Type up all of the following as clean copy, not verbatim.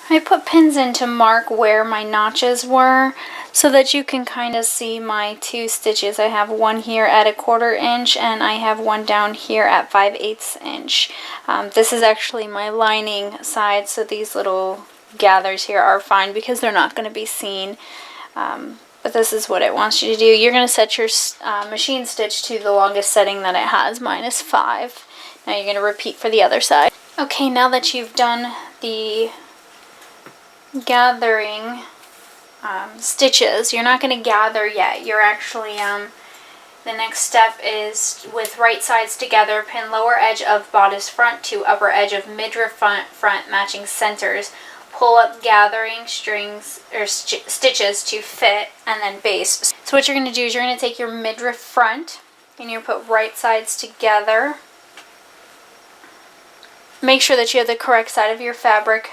I put pins in to mark where my notches were so that you can kind of see my two stitches. I have one here at 1/4 inch and I have one down here at 5/8 inch. This is actually my lining side, so these little gathers here are fine because they're not going to be seen. But this is what it wants you to do. You're going to set your machine stitch to the longest setting that it has, -5. Now you're going to repeat for the other side. Okay, now that you've done the gathering stitches, you're not going to gather yet. You're actually, the next step is with right sides together, pin lower edge of bodice front to upper edge of midriff front matching centers. Pull up gathering strings or stitches to fit, and then base. So what you're going to do is you're going to take your midriff front and you put right sides together. Make sure that you have the correct side of your fabric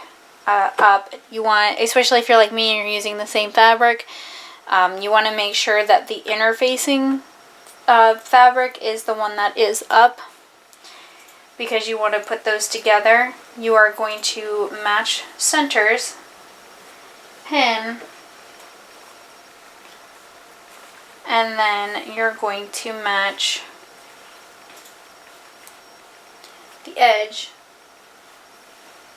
up. You want, especially if you're like me and you're using the same fabric, you want to make sure that the interfacing fabric is the one that is up, because you want to put those together. You are going to match centers, pin, and then you're going to match the edge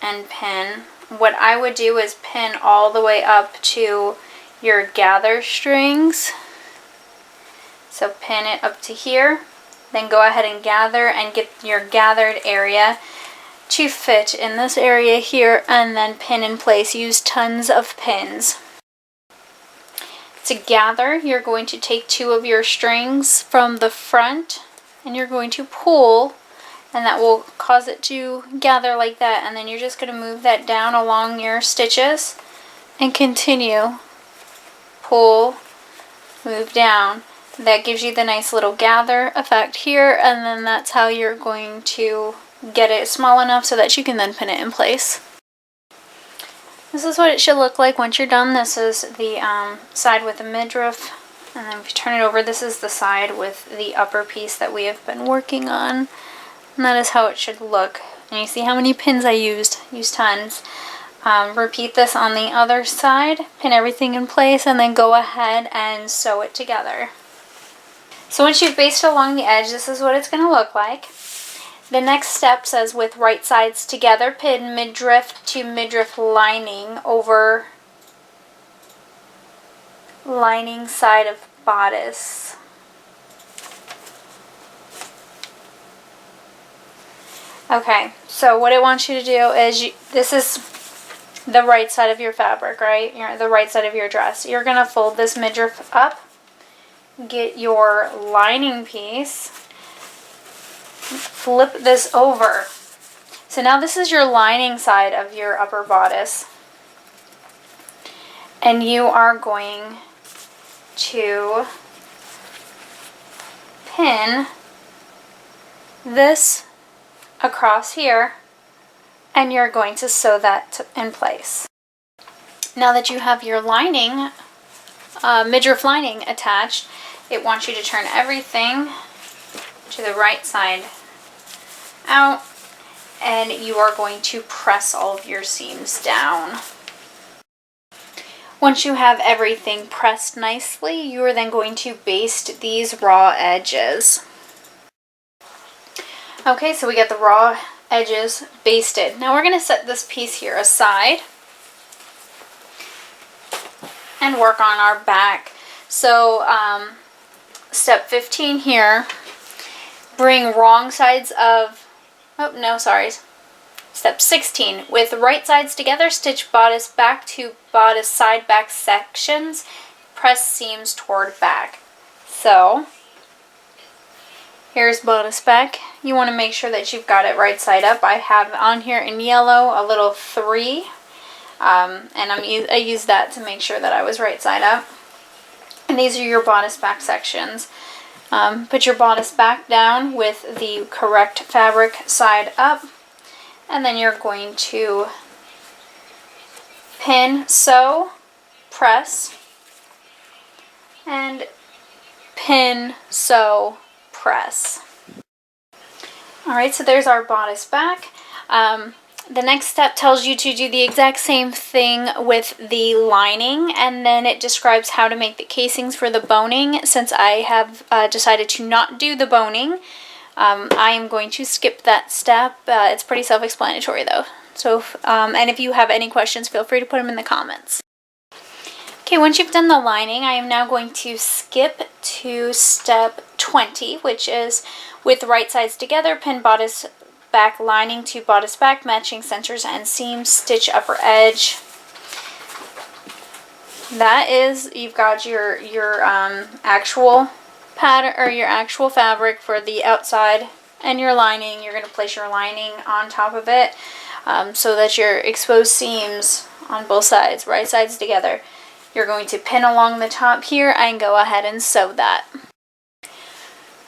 and pin. What I would do is pin all the way up to your gather strings. So pin it up to here. Then go ahead and gather and get your gathered area to fit in this area here, and then pin in place. Use tons of pins. To gather, you're going to take 2 of your strings from the front and you're going to pull, and that will cause it to gather like that, and then you're just going to move that down along your stitches and continue. Pull, move down. That gives you the nice little gather effect here, and then that's how you're going to get it small enough so that you can then pin it in place. This is what it should look like once you're done. This is the side with the midriff, and then if you turn it over, this is the side with the upper piece that we have been working on, and that is how it should look. And you see how many pins I used tons. Repeat this on the other side, pin everything in place, and then go ahead and sew it together. So once you've basted along the edge, this is what it's going to look like. The next step says with right sides together, pin midriff to midriff lining over lining side of bodice. Okay, so what it wants you to do is, this is the right side of your fabric, right? The right side of your dress. You're going to fold this midriff up. Get your lining piece, flip this over. So now this is your lining side of your upper bodice, and you are going to pin this across here, and you're going to sew that in place. Now that you have your lining, midriff lining attached, it wants you to turn everything to the right side out, and you are going to press all of your seams down. Once you have everything pressed nicely, you are then going to baste these raw edges. Okay, so we got the raw edges basted. Now we're going to set this piece here aside and work on our back. So step 15 here, bring wrong sides of, step 16, with right sides together, stitch bodice back to bodice side back sections, press seams toward back. So here's bodice back. You want to make sure that you've got it right side up. I have on here in yellow a little 3, and I used that to make sure that I was right side up. And these are your bodice back sections. Put your bodice back down with the correct fabric side up, and then you're going to pin, sew, press, and pin, sew, press. Alright, so there's our bodice back. The next step tells you to do the exact same thing with the lining, and then it describes how to make the casings for the boning. Since I have decided to not do the boning, I am going to skip that step. It's pretty self-explanatory though. So, and if you have any questions, feel free to put them in the comments. Okay, once you've done the lining, I am now going to skip to step 20, which is with right sides together, pin bodice back lining to bodice back, matching centers and seams, stitch upper edge. That is, you've got your actual pattern or your actual fabric for the outside, and your lining. You're going to place your lining on top of it so that your exposed seams on both sides, right sides together. You're going to pin along the top here and go ahead and sew that.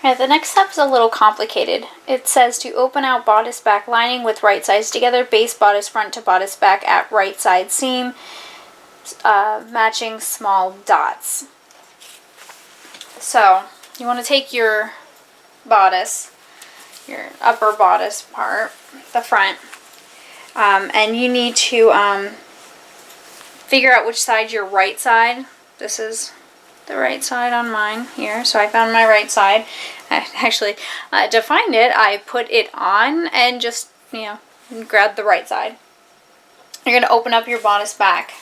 Alright, the next step is a little complicated. It says to open out bodice back lining with right sides together, base bodice front to bodice back at right side seam, matching small dots. So, you want to take your bodice, your upper bodice part, the front, and you need to figure out which side your right side. This is the right side on mine here, so I found my right side. Actually, to find it, I put it on and just, grab the right side. You're going to open up your bodice back,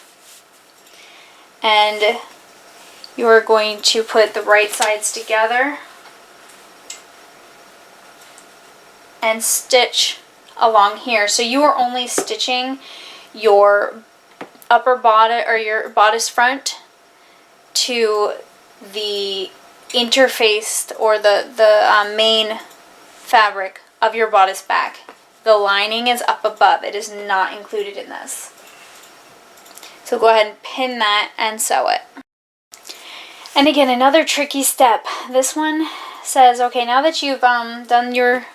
and you are going to put the right sides together and stitch along here. So you are only stitching your upper bodice or your bodice front to the interfaced or the main fabric of your bodice back. The lining is up above. It is not included in this. So go ahead and pin that and sew it. And again, another tricky step. This one says, okay, now that you've done your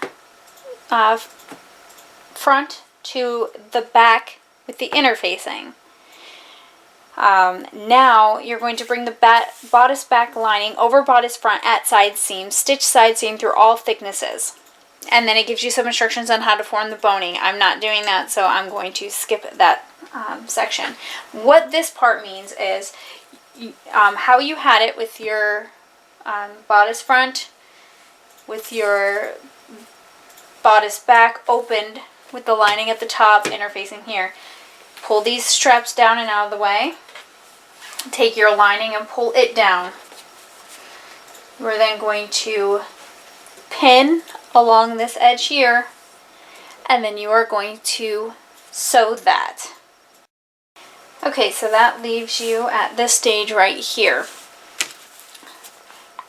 front to the back with the interfacing, now you're going to bring the bodice back lining over bodice front at side seam, stitch side seam through all thicknesses. And then it gives you some instructions on how to form the boning. I'm not doing that, so I'm going to skip that section. What this part means is how you had it with your bodice front, with your bodice back opened with the lining at the top interfacing here. Pull these straps down and out of the way. Take your lining and pull it down. We're then going to pin along this edge here, and then you are going to sew that. Okay, so that leaves you at this stage right here.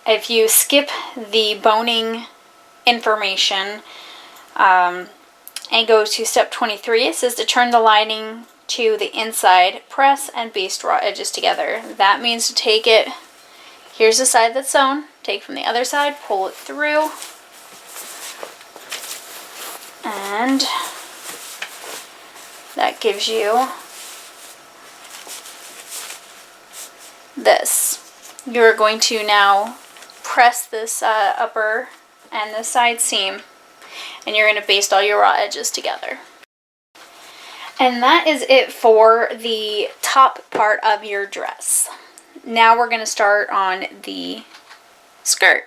If you skip the boning information and go to step 23, it says to turn the lining to the inside, press and baste raw edges together. That means to take it, here's the side that's sewn, take from the other side, pull it through, and that gives you this. You're going to now press this upper and the side seam, and you're going to baste all your raw edges together. And that is it for the top part of your dress. Now we're going to start on the skirt.